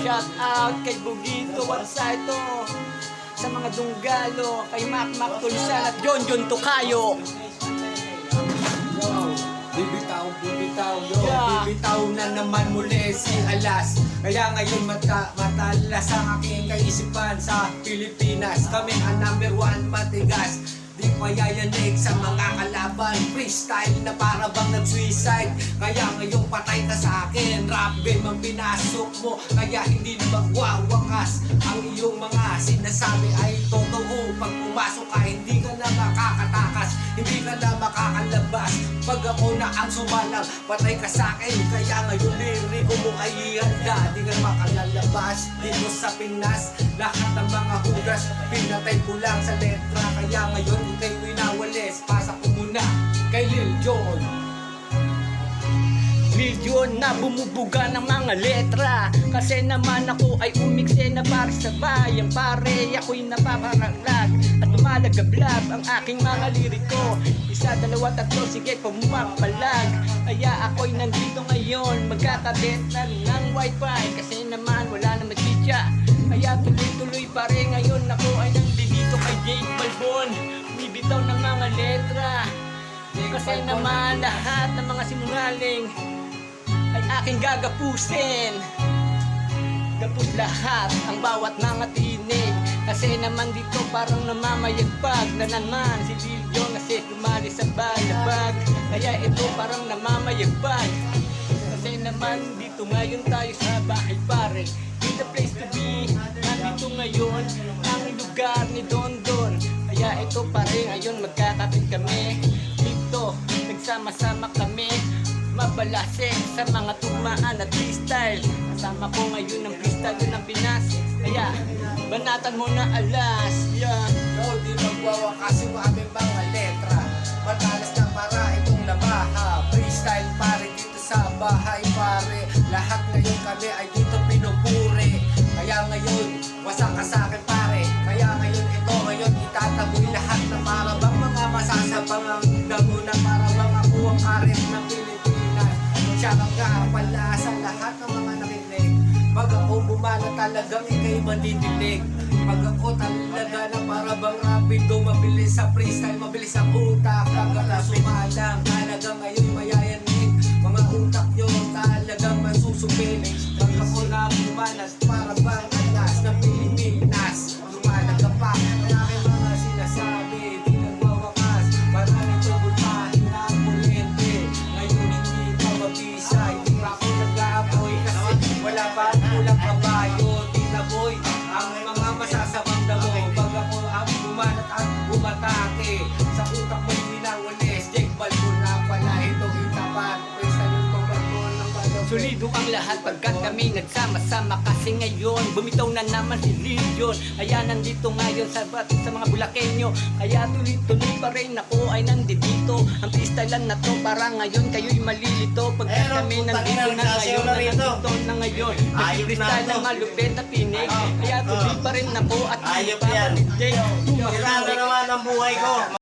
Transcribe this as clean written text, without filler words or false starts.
Shout out kay Bugito at Saito, sa mga Dunggalo, kay Mac Tulisan at John Tukayo. Bibitaw, yo. Yeah. Bibitaw na naman muli si Alas. Kaya ngayon matalas ang aking kaisipan sa Pilipinas. Kami ang number 1 matigas. Di mayayanig sa mga kalaban. Freestyle na para bang nag-suicide. Kaya ngayon patay ka sa akin. Rap game ang pinasok mo, kaya hindi na magwawakas. Ang iyong mga sinasabi ay totoo. Pag pumasok ka, hindi ka na makakatakas, hindi ka na makakalabas. Pag ako na ang sumalang, patay ka sa akin. Kaya ngayon liriko mo ay ihanda. Di ka makalalabas dito sa Pinas. Lahat ng mga hugas pinatay ko lang sa letra. Kaya ngayon ikay winawalis. Pasa ko muna kay Lil Jon. Lil Jon na bumubuga ng mga letra. Kasi naman ako ay umikse na para sa bayan. Pare, ako'y napaparaglag at lumalagablab ang aking mga liriko. 1, 2, 3, sige pumapalag. Kaya ako'y nandito ngayon, magkakabit na ng wifi. Kasi naman wala na magsitya. Kaya tuloy-tuloy pare, ngayon ako ay nandito kay Jake Balbon. Bibitaw ng mga letra. Kasi naman lahat ng mga sinungaling ay aking gagapusin. Gapus lahat ang bawat mga tinig. Kasi naman dito parang namamayagpag na naman si Lil Jon kasi tumali sa balabag. Kaya ito parang namamayagpag. Kasi naman dito ngayon tayo sa bahay pare. In the place to be, nandito ngayon ang lugar ni Don Don. Kaya ito pare ngayon magkakapit kami. Dito nagsama-sama kami, mabalase sa mga tumaan at freestyle. Kasama ko ngayon ng freestyle ng Pinas. Kaya banatan mo na Alas. Yeah. No, di magwawakas yung aming mga letra. Matalas na para itong labaha. Freestyle pare dito sa bahay pare. Lahat ngayon kami ay dito pinupuri. Kaya ngayon wasak ka sa akin pare. Kaya ngayon ito ngayon itataboy lahat na para bang mga masasabangang damo na para bang ako ang karet ng Pilipinas. Tsaka nga pala sa lahat ng mga nakinig. Pag ako bumala talagang ikay mandidilig. Pag ako talaga na para bang rapido, mabilis sa freestyle, mabilis ang utak. Pag ako sumalang, talagang ngayon mayayanig. Mga utak nyo talagang masusupil. Pag ako na bumalas, para bang alas ng Pilipinas. Lumalagapak ang aking mga sinasabi, di nagwawakas. Para nito bulmahin ang kuryente. Ngayon hindi pa mabisa, hindi pa ako nag-aapoy. Kasi wala pa kulang kabayo, di na boy. Ang mga masasabang damo, pag ako ang bumanat at bumatake. Sa utak mo'y winawalis, Jake Balbon na pala itong itapat. Pwesta yung pagbalbon ng balong. Solido ang lahat pagkat kami nagsama-sama. Kasi ngayon bumitaw na naman si Lil Jon. Kaya nandito ngayon sa mga Bulakenyo. Kaya tuloy-tuloy pa rin ako ay nandito. Ang freestylean na to para ngayon kayo'y malilito. Pagkat kami nandito na ngayon, nandito na ngayon. Nag-freestyle ng malupit at tinig. Kaya tuloy pa rin ako at Ayop yan. Jake. Sira na naman ang buhay ko.